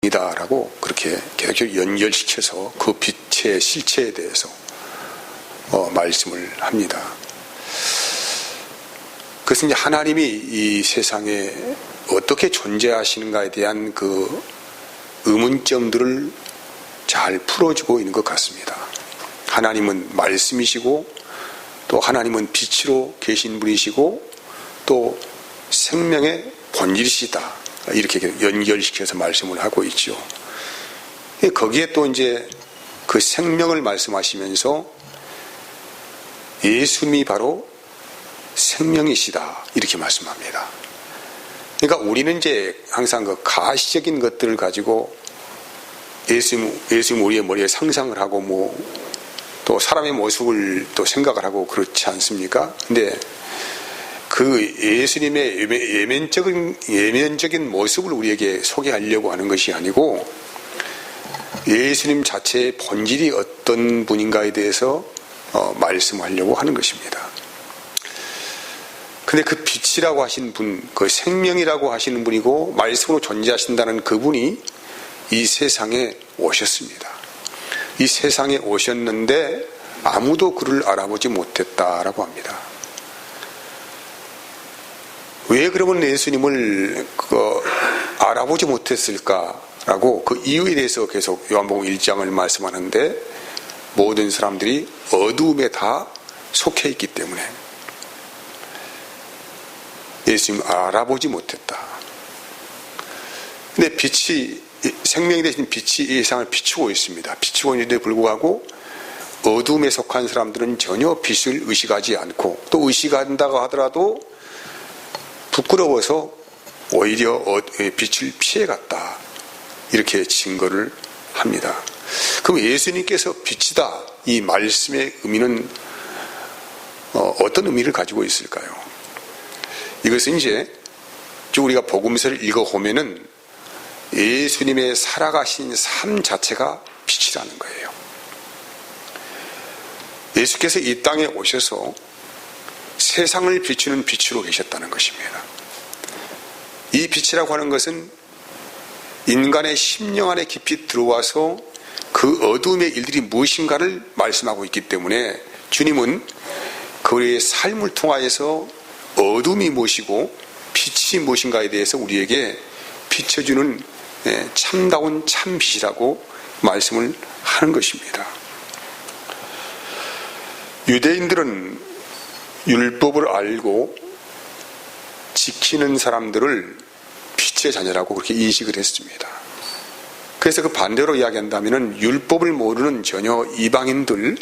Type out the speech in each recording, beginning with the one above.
이다라고 그렇게 계속 연결시켜서 그 빛의 실체에 대해서 말씀을 합니다. 그것은 이제 하나님이 이 세상에 어떻게 존재하시는가에 대한 그 의문점들을 잘 풀어주고 있는 것 같습니다. 하나님은 말씀이시고 또 하나님은 빛으로 계신 분이시고 또 생명의 본질이시다. 이렇게 연결시켜서 말씀을 하고 있죠. 거기에 또 이제 그 생명을 말씀하시면서 예수님이 바로 생명이시다. 이렇게 말씀합니다. 그러니까 우리는 이제 항상 그 가시적인 것들을 가지고 예수님 우리의 머리에 상상을 하고 또 사람의 모습을 또 생각을 하고 그렇지 않습니까? 근데 그 예수님의 예면적인 모습을 우리에게 소개하려고 하는 것이 아니고 예수님 자체의 본질이 어떤 분인가에 대해서 말씀하려고 하는 것입니다. 근데 그 빛이라고 하신 분, 그 생명이라고 하시는 분이고 말씀으로 존재하신다는 그분이 이 세상에 오셨습니다. 이 세상에 오셨는데 아무도 그를 알아보지 못했다라고 합니다. 왜 그러면 예수님을 알아보지 못했을까라고 그 이유에 대해서 계속 요한복음 1장을 말씀하는데 모든 사람들이 어두움에 다 속해 있기 때문에 예수님을 알아보지 못했다. 근데 생명이 되신 빛이 이 세상을 비추고 있습니다. 비추고 있는데 불구하고 어두움에 속한 사람들은 전혀 빛을 의식하지 않고 또 의식한다고 하더라도 부끄러워서 오히려 빛을 피해갔다. 이렇게 증거를 합니다. 그럼 예수님께서 빛이다. 이 말씀의 의미는 어떤 의미를 가지고 있을까요? 이것은 이제 우리가 복음서를 읽어보면은 예수님의 살아가신 삶 자체가 빛이라는 거예요. 예수께서 이 땅에 오셔서 세상을 비추는 빛으로 계셨다는 것입니다. 이 빛이라고 하는 것은 인간의 심령 안에 깊이 들어와서 그 어두움의 일들이 무엇인가를 말씀하고 있기 때문에 주님은 그의 삶을 통하여서 어둠이 무엇이고 빛이 무엇인가에 대해서 우리에게 비춰주는 참다운 참빛이라고 말씀을 하는 것입니다. 유대인들은 율법을 알고 지키는 사람들을 빛의 자녀라고 그렇게 인식을 했습니다. 그래서 그 반대로 이야기한다면 율법을 모르는 전혀 이방인들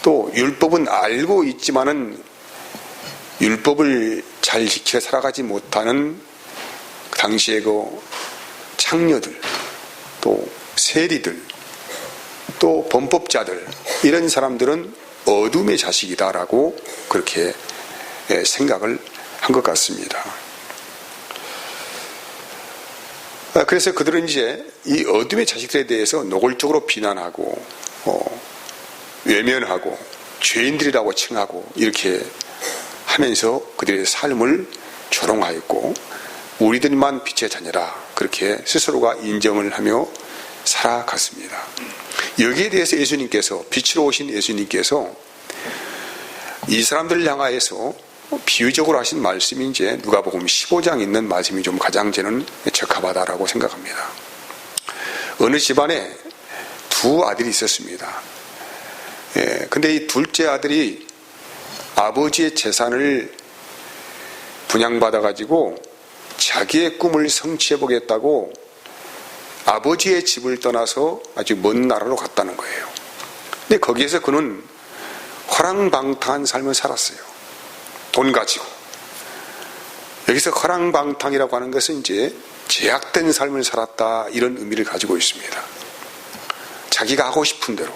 또 율법은 알고 있지만은 율법을 잘 지켜 살아가지 못하는 당시의 그 창녀들 또 세리들 또 범법자들 이런 사람들은 어둠의 자식이다라고 그렇게 생각을 한 것 같습니다. 그래서 그들은 이제 이 어둠의 자식들에 대해서 노골적으로 비난하고 외면하고 죄인들이라고 칭하고 이렇게 하면서 그들의 삶을 조롱하였고 우리들만 빛의 자녀라 그렇게 스스로가 인정을 하며 살아갔습니다. 여기에 대해서 예수님께서 빛으로 오신 예수님께서 이 사람들을 향하여서 비유적으로 하신 말씀이 이제 누가복음 15장에 있는 말씀이 좀 가장 저는 적합하다라고 생각합니다. 어느 집안에 두 아들이 있었습니다. 근데 이 둘째 아들이 아버지의 재산을 분양받아가지고 자기의 꿈을 성취해보겠다고 아버지의 집을 떠나서 아주 먼 나라로 갔다는 거예요. 근데 거기에서 그는 허랑방탕한 삶을 살았어요. 돈 가지고. 여기서 허랑방탕이라고 하는 것은 이제 제약된 삶을 살았다 이런 의미를 가지고 있습니다. 자기가 하고 싶은 대로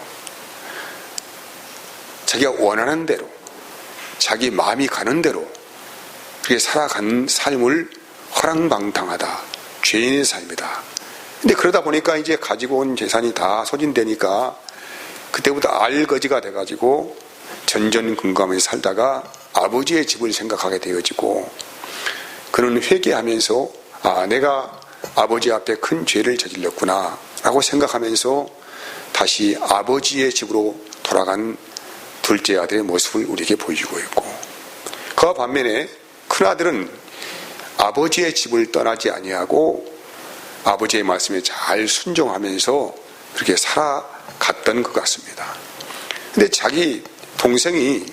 자기가 원하는 대로 자기 마음이 가는 대로 그렇게 살아간 삶을 허랑방탕하다. 죄인의 삶이다. 근데 그러다 보니까 이제 가지고 온 재산이 다 소진되니까 그때부터 알거지가 돼가지고 전전긍긍하면서 살다가 아버지의 집을 생각하게 되어지고 그는 회개하면서 내가 아버지 앞에 큰 죄를 저질렀구나 라고 생각하면서 다시 아버지의 집으로 돌아간 둘째 아들의 모습을 우리에게 보여주고 있고, 그와 반면에 큰아들은 아버지의 집을 떠나지 아니하고 아버지의 말씀에 잘 순종하면서 그렇게 살아갔던 것 같습니다. 근데 자기 동생이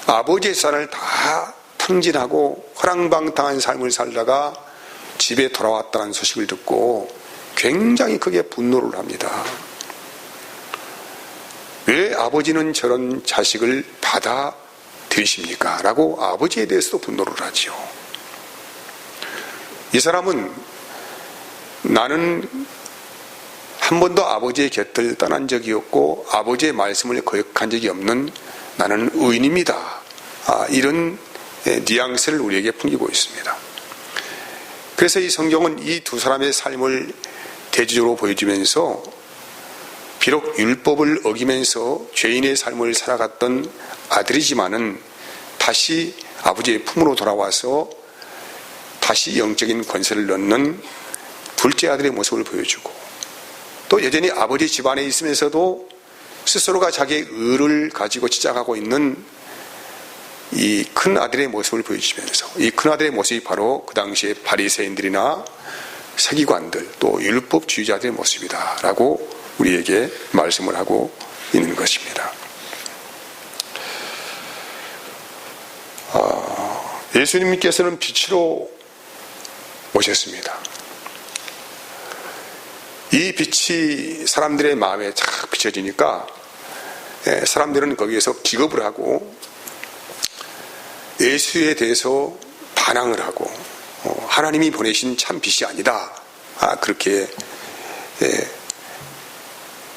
아버지의 쌀을 다 탕진하고 허랑방탕한 삶을 살다가 집에 돌아왔다는 소식을 듣고 굉장히 크게 분노를 합니다. 왜 아버지는 저런 자식을 받아들이십니까? 라고 아버지에 대해서도 분노를 하지요. 이 사람은 나는 한 번도 아버지의 곁을 떠난 적이 없고 아버지의 말씀을 거역한 적이 없는 나는 의인입니다. 이런 뉘앙스를 우리에게 풍기고 있습니다. 그래서 이 성경은 이 두 사람의 삶을 대조적으로 보여주면서 비록 율법을 어기면서 죄인의 삶을 살아갔던 아들이지만은 다시 아버지의 품으로 돌아와서 다시 영적인 권세를 넣는 둘째 아들의 모습을 보여주고, 또 여전히 아버지 집안에 있으면서도 스스로가 자기의 의를 가지고 치장하고 있는 이 큰 아들의 모습을 보여주면서, 이 큰 아들의 모습이 바로 그 당시에 바리새인들이나 서기관들 또 율법주의자들의 모습이다 라고 우리에게 말씀을 하고 있는 것입니다. 예수님께서는 빛으로 오셨습니다. 이 빛이 사람들의 마음에 착 비춰지니까 사람들은 거기에서 기겁을 하고 예수에 대해서 반항을 하고 하나님이 보내신 참 빛이 아니다, 그렇게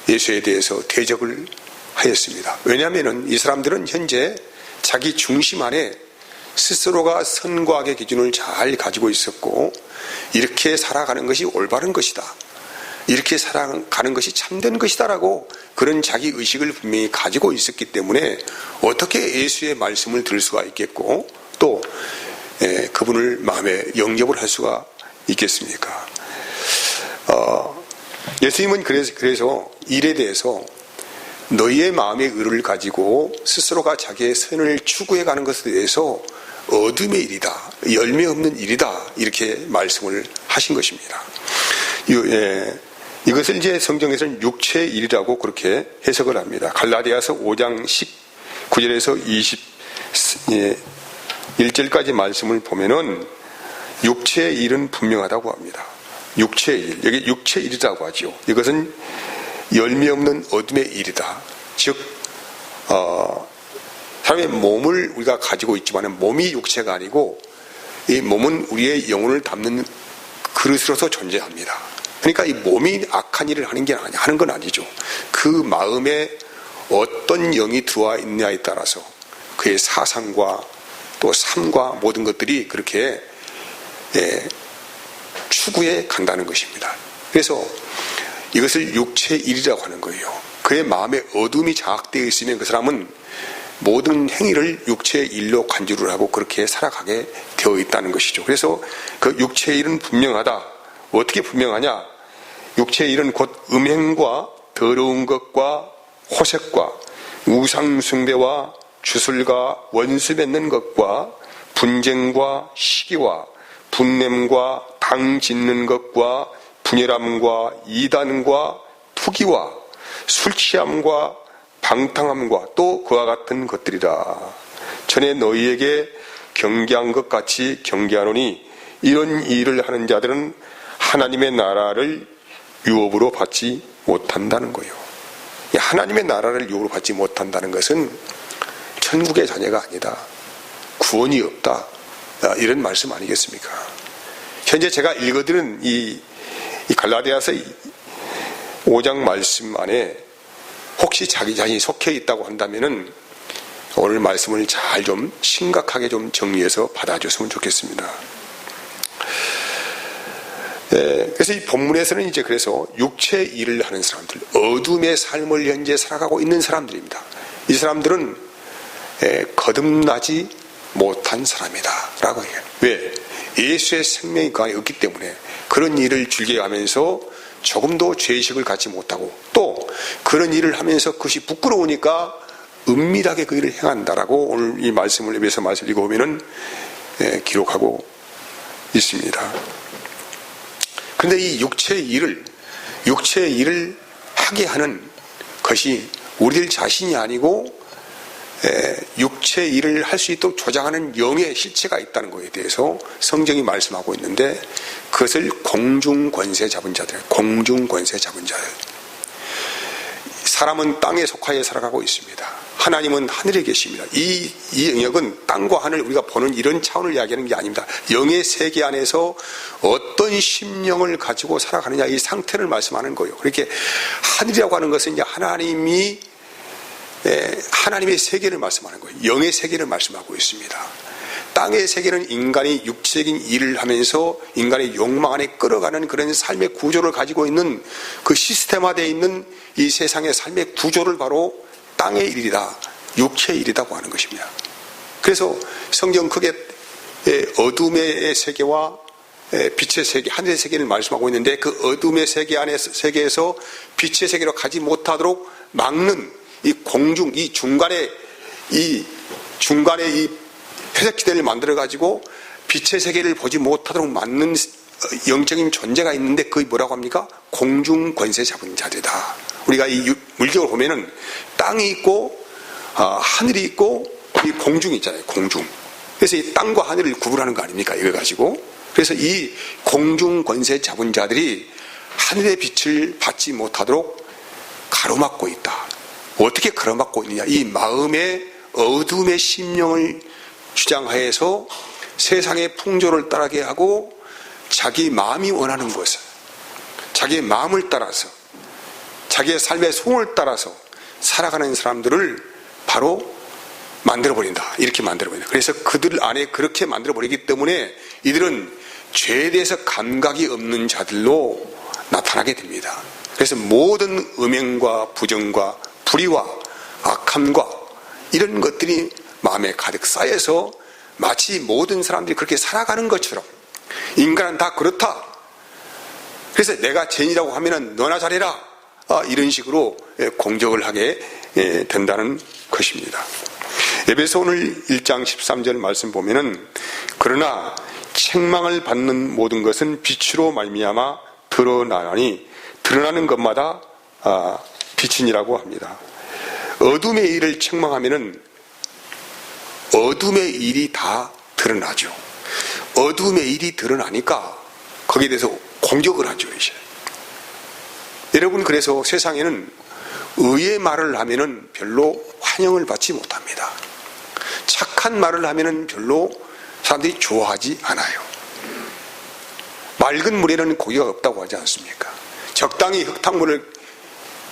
예수에 대해서 대적을 하였습니다. 왜냐하면 이 사람들은 현재 자기 중심 안에 스스로가 선과 악의 기준을 잘 가지고 있었고, 이렇게 살아가는 것이 올바른 것이다, 이렇게 살아가는 것이 참된 것이다라고 그런 자기 의식을 분명히 가지고 있었기 때문에 어떻게 예수의 말씀을 들을 수가 있겠고 또 그분을 마음에 영접을 할 수가 있겠습니까? 예수님은 그래서 일에 대해서 너희의 마음의 의를 가지고 스스로가 자기의 선을 추구해가는 것에 대해서 어둠의 일이다, 열매 없는 일이다, 이렇게 말씀을 하신 것입니다. 이것을 이제 성경에서는 육체의 일이라고 그렇게 해석을 합니다. 갈라디아서 5장 19절에서 21절까지 말씀을 보면은 육체의 일은 분명하다고 합니다. 육체의 일, 여기 육체의 일이라고 하죠. 이것은 열매 없는 어둠의 일이다. 즉 사람의 몸을 우리가 가지고 있지만 몸이 육체가 아니고 이 몸은 우리의 영혼을 담는 그릇으로서 존재합니다. 그러니까 이 몸이 악한 일을 하는 건 아니죠. 그 마음에 어떤 영이 들어와 있느냐에 따라서 그의 사상과 또 삶과 모든 것들이 그렇게 추구해 간다는 것입니다. 그래서 이것을 육체의 일이라고 하는 거예요. 그의 마음에 어둠이 장악되어 있으면 그 사람은 모든 행위를 육체의 일로 간주를 하고 그렇게 살아가게 되어 있다는 것이죠. 그래서 그 육체의 일은 분명하다. 어떻게 분명하냐? 육체의 일은 곧 음행과 더러운 것과 호색과 우상숭배와 주술과 원수 맺는 것과 분쟁과 시기와 분냄과 당 짓는 것과 분열함과 이단과 투기와 술취함과 방탕함과 또 그와 같은 것들이라. 전에 너희에게 경계한 것 같이 경계하노니 이런 일을 하는 자들은 하나님의 나라를 유업으로 받지 못한다는 거예요. 하나님의 나라를 유업으로 받지 못한다는 것은 천국의 자녀가 아니다, 구원이 없다, 이런 말씀 아니겠습니까? 현재 제가 읽어드린 이 갈라디아서 5장 말씀 안에 혹시 자기 자신이 속해 있다고 한다면은 오늘 말씀을 잘 좀 심각하게 좀 정리해서 받아줬으면 좋겠습니다. 그래서 이 본문에서는 이제 그래서 육체의 일을 하는 사람들, 어둠의 삶을 현재 살아가고 있는 사람들입니다. 이 사람들은 거듭나지 못한 사람이다 라고 해요. 왜? 예수의 생명이 그 안에 없기 때문에 그런 일을 즐겨가면서 조금도 죄의식을 갖지 못하고 또 그런 일을 하면서 그것이 부끄러우니까 은밀하게 그 일을 행한다라고 오늘 이 말씀을 에베소 말씀을 읽어보면은 기록하고 있습니다. 그런데 이 육체의 일을 하게 하는 것이 우리들 자신이 아니고 육체의 일을 할 수 있도록 조장하는 영의 실체가 있다는 것에 대해서 성경이 말씀하고 있는데 그것을 공중권세 잡은 자들, 공중권세 잡은 자들. 사람은 땅에 속하여 살아가고 있습니다. 하나님은 하늘에 계십니다. 이 영역은 땅과 하늘 우리가 보는 이런 차원을 이야기하는 게 아닙니다. 영의 세계 안에서 어떤 심령을 가지고 살아가느냐 이 상태를 말씀하는 거예요. 그렇게 하늘이라고 하는 것은 이제 하나님의 세계를 말씀하는 거예요. 영의 세계를 말씀하고 있습니다. 땅의 세계는 인간이 육체적인 일을 하면서 인간의 욕망 안에 끌어가는 그런 삶의 구조를 가지고 있는 그 시스템화되어 있는 이 세상의 삶의 구조를 바로 땅의 일이다, 육체의 일이라고 하는 것입니다. 그래서 성경 크게 어둠의 세계와 빛의 세계, 하늘의 세계를 말씀하고 있는데 그 어둠의 세계에서 빛의 세계로 가지 못하도록 막는 이 공중, 이 중간에 이 회색 지대를 만들어 가지고 빛의 세계를 보지 못하도록 막는 영적인 존재가 있는데 그게 뭐라고 합니까? 공중 권세 잡은 자들이다. 우리가 이 물격을 보면은 땅이 있고 하늘이 있고 이 공중이 있잖아요. 공중. 그래서 이 땅과 하늘을 구분하는 거 아닙니까? 이걸 가지고. 그래서 이 공중 권세 잡은 자들이 하늘의 빛을 받지 못하도록 가로막고 있다. 어떻게 가로막고 있느냐? 이 마음의 어둠의 심령을 주장하여서 세상의 풍조를 따르게 하고 자기 마음이 원하는 것을, 자기의 마음을 따라서 자기의 삶의 소원을 따라서 살아가는 사람들을 바로 만들어버린다. 이렇게 만들어버린다. 그래서 그들 안에 그렇게 만들어버리기 때문에 이들은 죄에 대해서 감각이 없는 자들로 나타나게 됩니다. 그래서 모든 음행과 부정과 불의와 악함과 이런 것들이 마음에 가득 쌓여서 마치 모든 사람들이 그렇게 살아가는 것처럼 인간은 다 그렇다. 그래서 내가 죄인이라고 하면은 너나 잘해라. 이런 식으로 공격을 하게 된다는 것입니다. 에베소 오늘 1장 13절 말씀 보면은 그러나 책망을 받는 모든 것은 빛으로 말미암아 드러나니 드러나는 것마다 빛이니라고 합니다. 어둠의 일을 책망하면은 어둠의 일이 다 드러나죠. 어둠의 일이 드러나니까 거기에 대해서 공격을 하죠. 이제. 여러분 그래서 세상에는 의의 말을 하면은 별로 환영을 받지 못합니다. 착한 말을 하면은 별로 사람들이 좋아하지 않아요. 맑은 물에는 고기가 없다고 하지 않습니까? 적당히 흙탕물을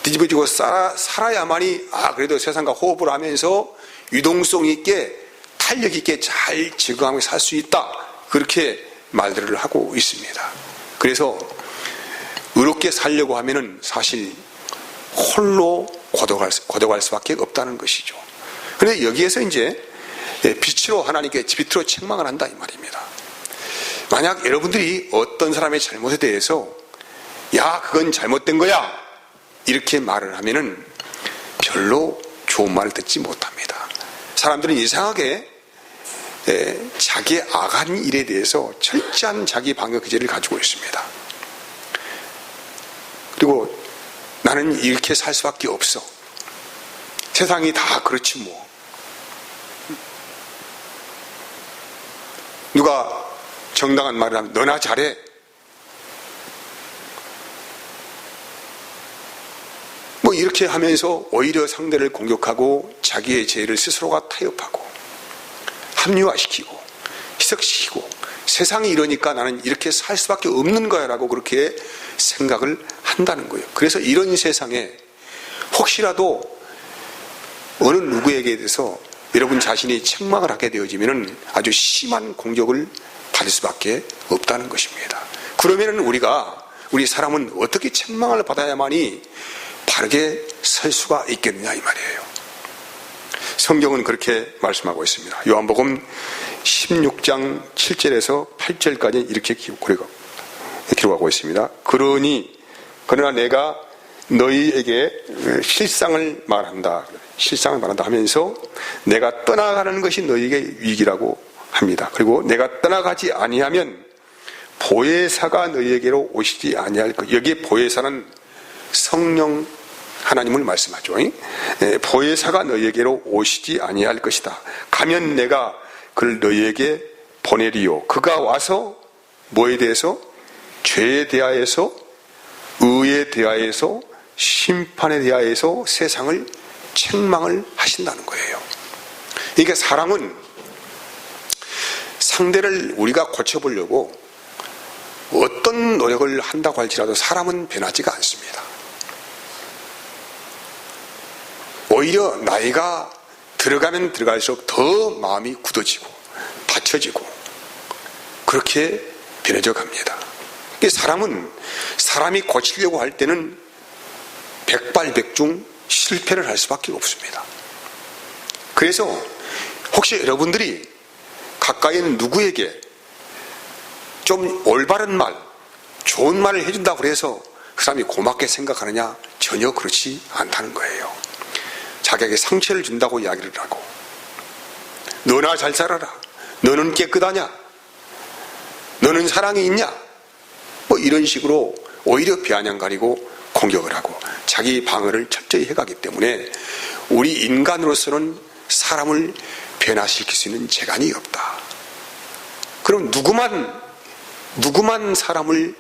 뒤집어지고 살아야만이 그래도 세상과 호흡을 하면서 유동성 있게 탄력 있게 잘 적응하며 살 수 있다. 그렇게 말들을 하고 있습니다. 그래서 의롭게 살려고 하면은 사실 홀로 고독할 수밖에 없다는 것이죠. 그런데 여기에서 이제 빛으로 하나님께 빛으로 책망을 한다 이 말입니다. 만약 여러분들이 어떤 사람의 잘못에 대해서 야 그건 잘못된 거야 이렇게 말을 하면은 별로 좋은 말을 듣지 못합니다. 사람들은 이상하게 자기의 악한 일에 대해서 철저한 자기 방어 기제를 가지고 있습니다. 그리고 나는 이렇게 살 수밖에 없어. 세상이 다 그렇지 뭐. 누가 정당한 말을 하면 너나 잘해. 뭐 이렇게 하면서 오히려 상대를 공격하고 자기의 죄를 스스로가 타협하고 합리화시키고 희석시키고 세상이 이러니까 나는 이렇게 살 수밖에 없는 거야 라고 그렇게 생각을 한다는 거예요. 그래서 이런 세상에 혹시라도 어느 누구에게 대해서 여러분 자신이 책망을 하게 되어지면 아주 심한 공격을 받을 수밖에 없다는 것입니다. 그러면 우리 사람은 어떻게 책망을 받아야만이 바르게 설 수가 있겠느냐 이 말이에요. 성경은 그렇게 말씀하고 있습니다. 요한복음 16장 7절에서 8절까지 이렇게 기록하고 있습니다. 그러나 내가 너희에게 실상을 말한다 하면서 내가 떠나가는 것이 너희에게 위기라고 합니다. 그리고 내가 떠나가지 아니하면 보혜사가 너희에게로 오시지 아니할 것. 여기에 보혜사는 성령 하나님을 말씀하죠. 보혜사가 너희에게로 오시지 아니할 것이다. 가면 내가 그를 너희에게 보내리요. 그가 와서 뭐에 대해서? 죄에 대하여서, 의에 대하여서, 심판에 대하여서 세상을 책망을 하신다는 거예요. 그러니까 사람은 상대를 우리가 고쳐보려고 어떤 노력을 한다고 할지라도 사람은 변하지가 않습니다. 오히려 나이가 들어가면 들어갈수록 더 마음이 굳어지고 다쳐지고 그렇게 변해져 갑니다. 사람은 사람이 고치려고 할 때는 백발백중 실패를 할 수밖에 없습니다. 그래서 혹시 여러분들이 가까이 있는 누구에게 좀 올바른 말, 좋은 말을 해준다고 해서 그 사람이 고맙게 생각하느냐? 전혀 그렇지 않다는 거예요. 자기에게 상처를 준다고 이야기를 하고, 너나 잘 살아라, 너는 깨끗하냐, 너는 사랑이 있냐, 뭐 이런 식으로 오히려 비아냥거리고 공격을 하고 자기 방어를 철저히 해가기 때문에 우리 인간으로서는 사람을 변화시킬 수 있는 재간이 없다. 그럼 누구만 사람을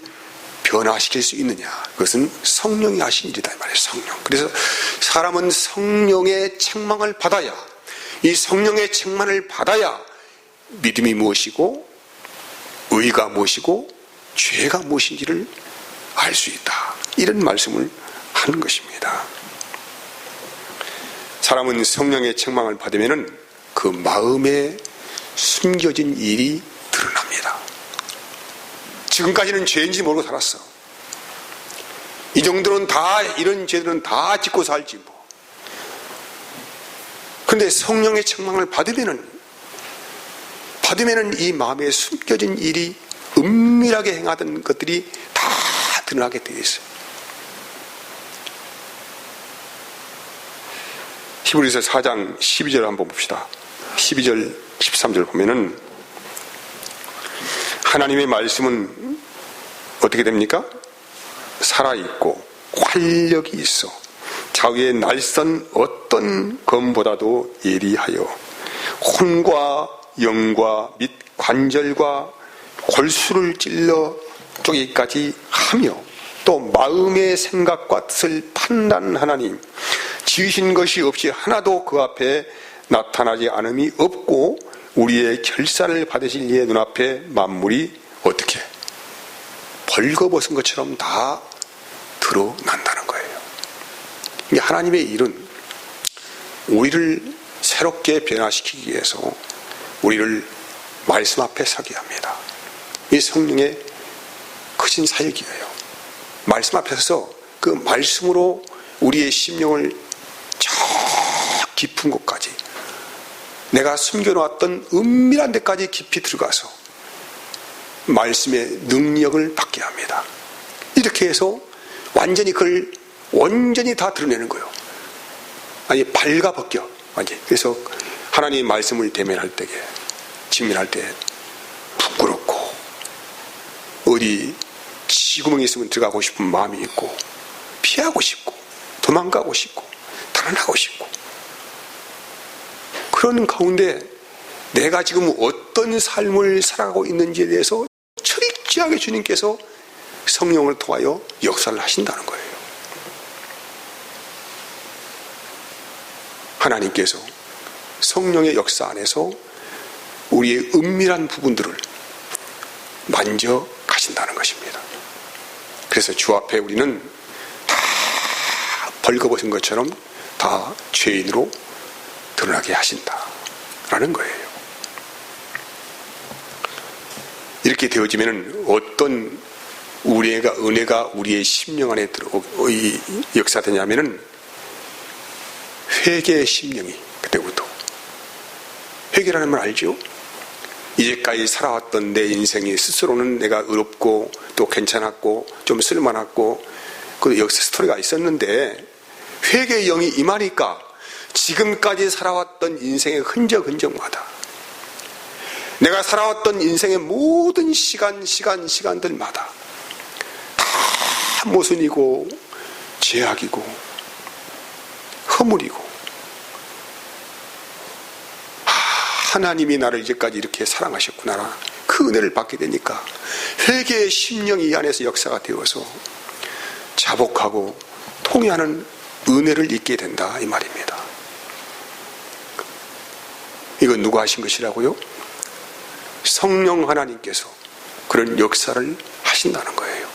변화시킬 수 있느냐? 그것은 성령이 하신 일이다 이 말이에요. 성령. 그래서 사람은 성령의 책망을 받아야, 이 성령의 책망을 받아야 믿음이 무엇이고 의가 무엇이고 죄가 무엇인지를 알 수 있다. 이런 말씀을 하는 것입니다. 사람은 성령의 책망을 받으면 그 마음에 숨겨진 일이 드러납니다. 지금까지는 죄인지 모르고 살았어. 이 정도는 다, 이런 죄들은 다 짓고 살지 뭐. 그런데 성령의 책망을 받으면은 이 마음에 숨겨진 일이 은밀하게 행하던 것들이 다 드러나게 되어 있어요. 히브리서 4장 12절 한번 봅시다. 12절 13절 보면은 하나님의 말씀은 어떻게 됩니까? 살아있고 활력이 있어 좌우의 날선 어떤 검보다도 예리하여 혼과 영과 및 관절과 골수를 찔러 쪼개기까지 하며 또 마음의 생각과 뜻을 판단하나니 지으신 것이 없이 하나도 그 앞에 나타나지 않음이 없고 우리의 결산을 받으실 이의 눈앞에 만물이 어떻게 벌거벗은 것처럼 다 드러난다는 거예요. 하나님의 일은 우리를 새롭게 변화시키기 위해서 우리를 말씀 앞에 서게 합니다. 이 성령의 크신 사역이에요. 말씀 앞에서 그 말씀으로 우리의 심령을 저 깊은 곳까지, 내가 숨겨놓았던 은밀한 데까지 깊이 들어가서 말씀의 능력을 받게 합니다. 이렇게 해서 완전히 그걸 완전히 다 드러내는 거예요. 아니 발가벗겨 완전히. 그래서 하나님의 말씀을 대면할 때에, 직면할 때 부끄럽고 어디 지구멍에 있으면 들어가고 싶은 마음이 있고 피하고 싶고 도망가고 싶고 달아나고 싶고, 그런 가운데 내가 지금 어떤 삶을 살아가고 있는지에 대해서 철저하게 주님께서 성령을 통하여 역사를 하신다는 거예요. 하나님께서 성령의 역사 안에서 우리의 은밀한 부분들을 만져 가신다는 것입니다. 그래서 주 앞에 우리는 다 벌거벗은 것처럼 다 죄인으로 드러나게 하신다라는 거예요. 이렇게 되어지면 어떤 은혜가 우리의 심령 안에 역사되냐면은 회개의 심령이 그때부터 회개라는 말 알죠? 이제까지 살아왔던 내 인생이 스스로는 내가 의롭고 또 괜찮았고 좀 쓸만했고 그 역사 스토리가 있었는데 회개의 영이 임하니까 지금까지 살아왔던 인생의 흔적마다 내가 살아왔던 인생의 모든 시간들마다 다 모순이고 죄악이고 허물이고 하나님이 나를 이제까지 이렇게 사랑하셨구나 그 은혜를 받게 되니까 회개의 심령이 이 안에서 역사가 되어서 자복하고 통회하는 은혜를 잊게 된다 이 말입니다. 이건 누가 하신 것이라고요? 성령 하나님께서 그런 역사를 하신다는 거예요.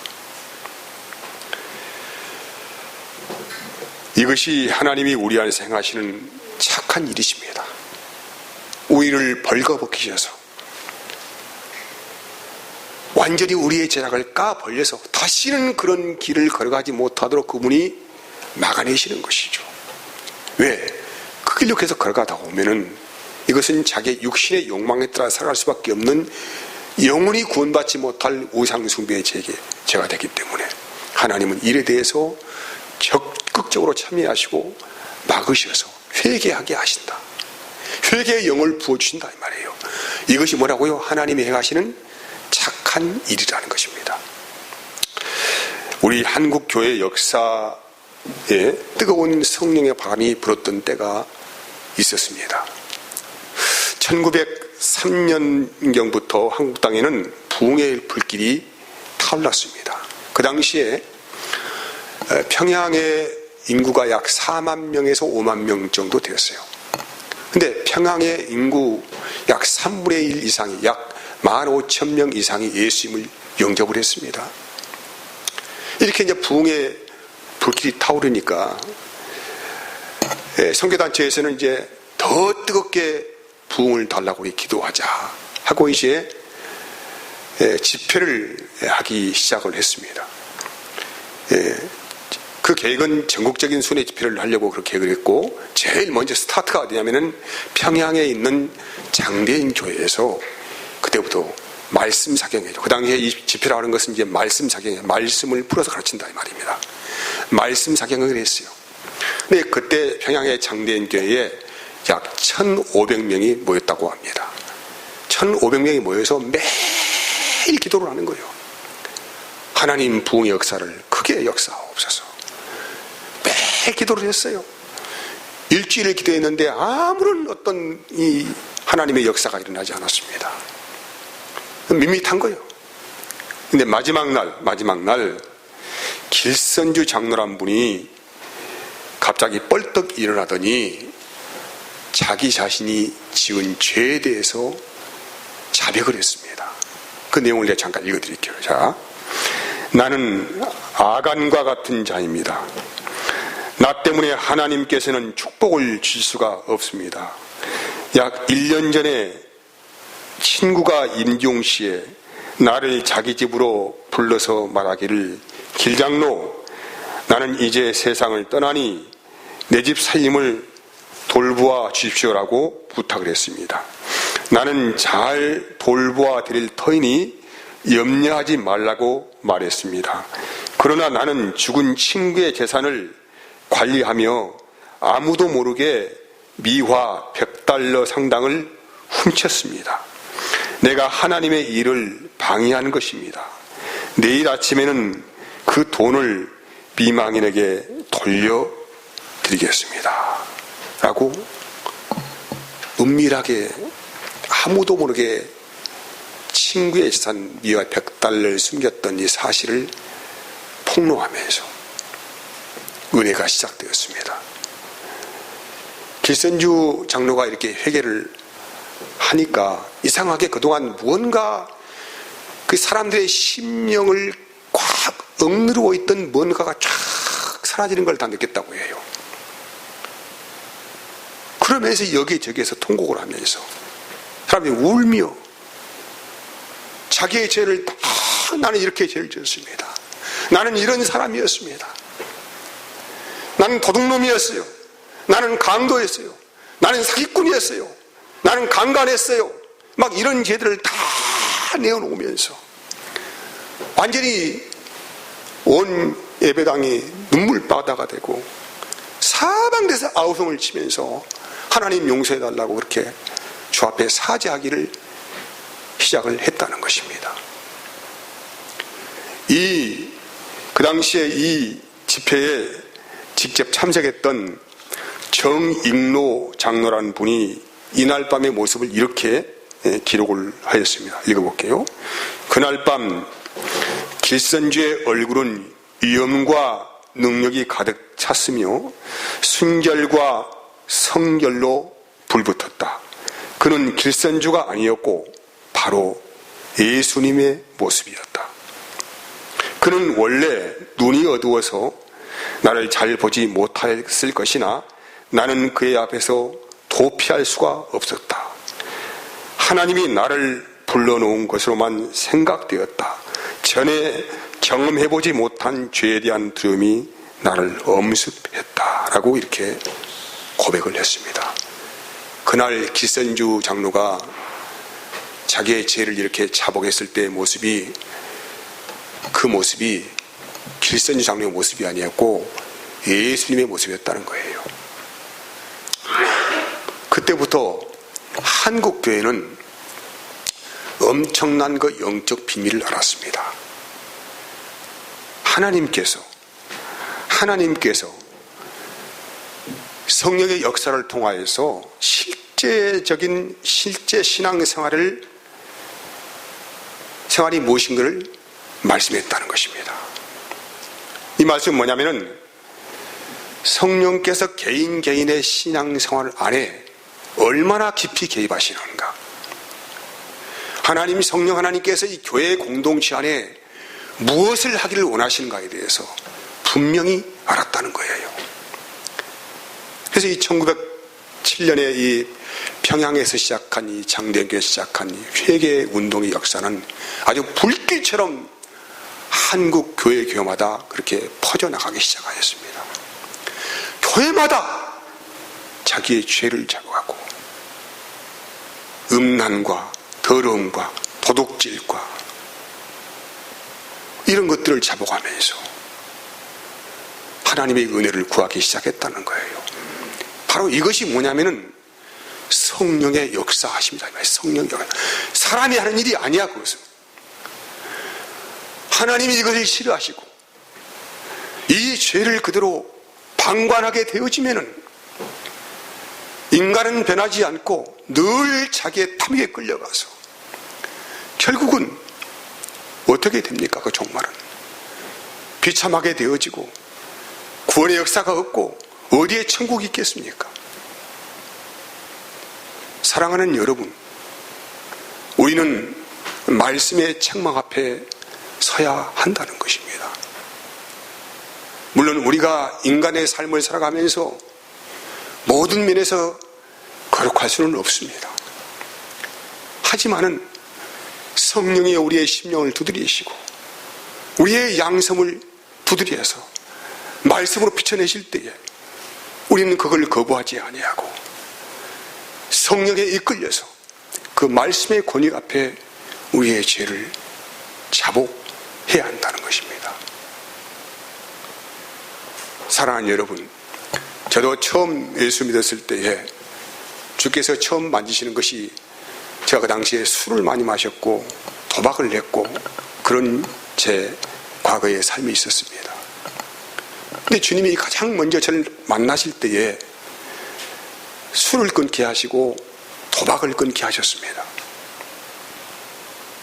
이것이 하나님이 우리 안에서 행하시는 착한 일이십니다. 우리를 벌거벗기셔서 완전히 우리의 죄악을 까벌려서 다시는 그런 길을 걸어가지 못하도록 그분이 막아내시는 것이죠. 왜? 그 길로 계속 걸어가다 보면은 이것은 자기의 육신의 욕망에 따라 살아갈 수밖에 없는 영원히 구원받지 못할 우상숭배의 죄가 되기 때문에 하나님은 일에 대해서 적극적으로 참여하시고 막으셔서 회개하게 하신다. 회개의 영을 부어주신다 이 말이에요. 이것이 뭐라고요? 하나님이 행하시는 착한 일이라는 것입니다. 우리 한국 교회 역사에 뜨거운 성령의 바람이 불었던 때가 있었습니다. 1903년경부터 한국 땅에는 부흥의 불길이 타올랐습니다. 그 당시에 평양의 인구가 약 4만 명에서 5만 명 정도 되었어요. 근데 평양의 인구 약 3분의 1 이상이 약 15,000명 이상이 예수님을 영접을 했습니다. 이렇게 이제 부흥의 불길이 타오르니까 선교단체에서는 이제 더 뜨겁게 부흥을 달라고 우리 기도하자 하고 이제 집회를 하기 시작을 했습니다. 그 계획은 전국적인 순회 집회를 하려고 그렇게 계획을 했고 제일 먼저 스타트가 어디냐면은 평양에 있는 장대인 교회에서 그때부터 말씀 사경회죠. 그 당시에 이 집회를 하는 것은 이제 말씀 사경회, 말씀을 풀어서 가르친다 이 말입니다. 말씀 사경회를 했어요. 근데 그때 평양의 장대인 교회에 약 1,500명이 모였다고 합니다. 1,500명이 모여서 매일 기도를 하는 거예요. 하나님 부흥의 역사를 크게 역사하옵소서. 매일 기도를 했어요. 일주일을 기도했는데 아무런 어떤 이 하나님의 역사가 일어나지 않았습니다. 밋밋한 거예요. 근데 마지막 날 길선주 장로란 분이 갑자기 뻘떡 일어나더니 자기 자신이 지은 죄에 대해서 자백을 했습니다. 그 내용을 제가 잠깐 읽어드릴게요. 자, 나는 아간과 같은 자입니다. 나 때문에 하나님께서는 축복을 주실 수가 없습니다. 약 1년 전에 친구가 임종시에 나를 자기 집으로 불러서 말하기를 길장로, 나는 이제 세상을 떠나니 내 집 살림을 돌보아 주십시오라고 부탁을 했습니다. 나는 잘 돌보아 드릴 터이니 염려하지 말라고 말했습니다. 그러나 나는 죽은 친구의 재산을 관리하며 아무도 모르게 미화 $100 상당을 훔쳤습니다. 내가 하나님의 일을 방해한 것입니다. 내일 아침에는 그 돈을 미망인에게 돌려드리겠습니다. 라고 은밀하게 아무도 모르게 친구의 재산 미화 $100를 숨겼던 이 사실을 폭로하면서 은혜가 시작되었습니다. 길선주 장로가 이렇게 회개를 하니까 이상하게 그동안 무언가 그 사람들의 심령을 꽉 억누르고 있던 뭔가가 쫙 사라지는 걸 다 느꼈다고 해요. 그러면서 여기저기에서 통곡을 하면서 사람들이 울며 자기의 죄를 다 나는 이렇게 죄를 지었습니다. 나는 이런 사람이었습니다. 나는 도둑놈이었어요. 나는 강도였어요. 나는 사기꾼이었어요. 나는 강간했어요. 막 이런 죄들을 다 내어놓으면서 완전히 온 예배당이 눈물바다가 되고 사방에서 아우성을 치면서 하나님 용서해달라고 그렇게 주 앞에 사죄하기를 시작을 했다는 것입니다. 그 당시에 이 집회에 직접 참석했던 정익로 장로라는 분이 이날 밤의 모습을 이렇게 기록을 하였습니다. 읽어볼게요. 그날 밤 길선주의 얼굴은 위엄과 능력이 가득 찼으며 순결과 성결로 불붙었다. 그는 길선주가 아니었고 바로 예수님의 모습이었다. 그는 원래 눈이 어두워서 나를 잘 보지 못했을 것이나 나는 그의 앞에서 도피할 수가 없었다. 하나님이 나를 불러놓은 것으로만 생각되었다. 전에 경험해보지 못한 죄에 대한 두려움이 나를 엄습했다. 라고 이렇게 고백을 했습니다. 그날 길선주 장로가 자기의 죄를 이렇게 자복했을 때의 모습이, 그 모습이 길선주 장로의 모습이 아니었고 예수님의 모습이었다는 거예요. 그때부터 한국교회는 엄청난 그 영적 비밀을 알았습니다. 하나님께서 성령의 역사를 통하여서 실제 신앙생활이 무엇인가를 말씀했다는 것입니다. 이 말씀은 뭐냐면은 성령께서 개인의 신앙생활 안에 얼마나 깊이 개입하시는가. 성령 하나님께서 이 교회 공동체 안에 무엇을 하기를 원하시는가에 대해서 분명히 알았다는 거예요. 그래서 이 1907년에 이 평양에서 시작한 이 장대교에서 시작한 이 회개 운동의 역사는 아주 불길처럼 한국 교회마다 그렇게 퍼져나가기 시작하였습니다. 교회마다 자기의 죄를 자복하고 음란과 더러움과 도둑질과 이런 것들을 자복하면서 하나님의 은혜를 구하기 시작했다는 거예요. 바로 이것이 뭐냐면은 성령의 역사하십니다. 성령의 역사. 사람이 하는 일이 아니야. 그것은 하나님이 이것을 싫어하시고 이 죄를 그대로 방관하게 되어지면은 인간은 변하지 않고 늘 자기의 탐욕에 끌려가서 결국은 어떻게 됩니까? 그 종말은 비참하게 되어지고 구원의 역사가 없고 어디에 천국이 있겠습니까? 사랑하는 여러분, 우리는 말씀의 책망 앞에 서야 한다는 것입니다. 물론 우리가 인간의 삶을 살아가면서 모든 면에서 거룩할 수는 없습니다. 하지만은 성령이 우리의 심령을 두드리시고 우리의 양심을 두드려서 말씀으로 비춰내실 때에 우리는 그걸 거부하지 아니하고 성령에 이끌려서 그 말씀의 권위 앞에 우리의 죄를 자복해야 한다는 것입니다. 사랑하는 여러분, 저도 처음 예수 믿었을 때에 주께서 처음 만지시는 것이 제가 그 당시에 술을 많이 마셨고 도박을 했고 그런 제 과거의 삶이 있었습니다. 근데 주님이 가장 먼저 저를 만나실 때에 술을 끊게 하시고 도박을 끊게 하셨습니다.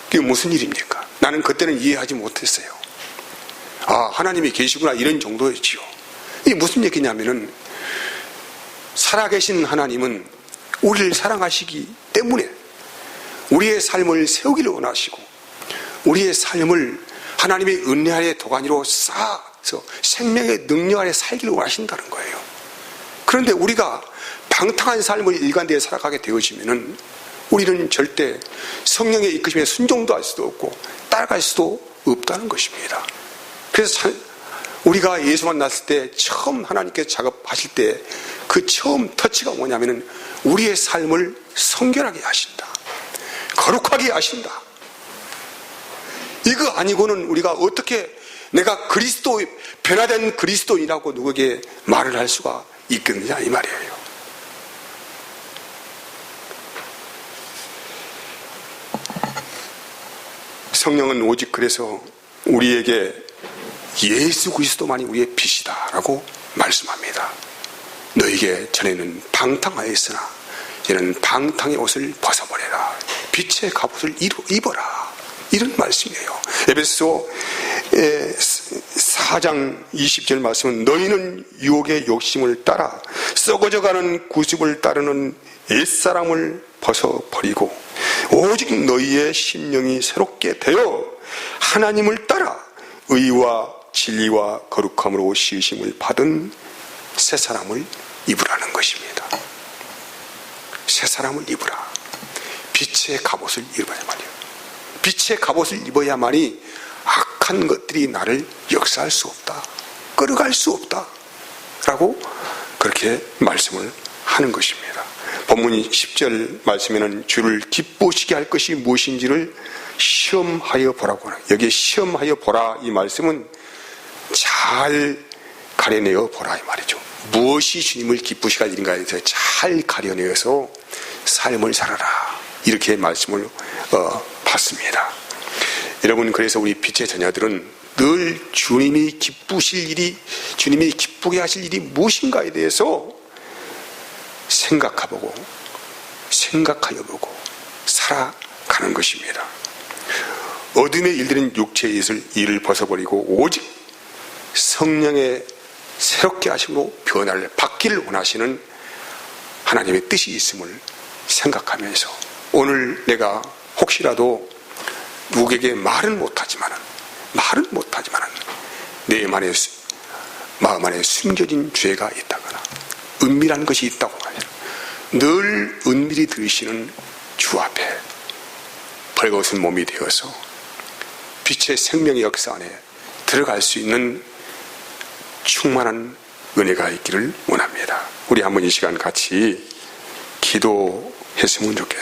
그게 무슨 일입니까? 나는 그때는 이해하지 못했어요. 아, 하나님이 계시구나 이런 정도였지요. 이게 무슨 얘기냐면은 살아계신 하나님은 우리를 사랑하시기 때문에 우리의 삶을 세우기를 원하시고 우리의 삶을 하나님의 은혜 아래 도가니로 쌓아서 생명의 능력 아래 살기를 원하신다는 거예요. 그런데 우리가 방탕한 삶을 일관되게 살아가게 되어지면은 우리는 절대 성령의 이끄심에 순종도 할 수도 없고 따라갈 수도 없다는 것입니다. 그래서 우리가 예수 만났을 때 처음 하나님께서 작업하실 때 그 처음 터치가 뭐냐면은 우리의 삶을 성결하게 하신다. 거룩하게 하신다. 이거 아니고는 우리가 어떻게 내가 변화된 그리스도인이라고 누구에게 말을 할 수가 있겠느냐 이 말이에요. 성령은 오직 그래서 우리에게 예수 그리스도만이 우리의 빛이다 라고 말씀합니다. 너에게 전에는 방탕하였으나 이제는 방탕의 옷을 벗어버려라. 빛의 갑옷을 입어라. 이런 말씀이에요. 에베소 4장 20절 말씀은 너희는 유혹의 욕심을 따라 썩어져가는 구습을 따르는 옛사람을 벗어버리고 오직 너희의 심령이 새롭게 되어 하나님을 따라 의와 진리와 거룩함으로 씻으심을 받은 새 사람을 입으라는 것입니다. 새 사람을 입으라. 빛의 갑옷을 입어야 말이에요. 빛의 갑옷을 입어야만이 악한 것들이 나를 역사할 수 없다. 끌어갈 수 없다. 라고 그렇게 말씀을 하는 것입니다. 본문 10절 말씀에는 주를 기쁘시게 할 것이 무엇인지를 시험하여 보라고 하는, 여기에 시험하여 보라 이 말씀은 잘 가려내어 보라 이 말이죠. 무엇이 주님을 기쁘시게 할 일인가에 대해서 잘 가려내어서 삶을 살아라 이렇게 말씀을 받습니다. 여러분, 그래서 우리 빛의 자녀들은 늘 주님이 기쁘실 일이, 주님이 기쁘게 하실 일이 무엇인가에 대해서 생각해보고 생각하여보고 살아가는 것입니다. 어둠의 일들은 육체의 일을 벗어버리고 오직 성령의 새롭게 하심으로 변화를 받기를 원하시는 하나님의 뜻이 있음을 생각하면서 오늘 내가 혹시라도 누구에게 말은 못하지만 내 마음 안에 숨겨진 죄가 있다거나 은밀한 것이 있다고 하면 늘 은밀히 들으시는 주 앞에 벌거벗은 몸이 되어서 빛의 생명의 역사 안에 들어갈 수 있는 충만한 은혜가 있기를 원합니다. 우리 한번 이 시간 같이 기도했으면 좋겠습니다.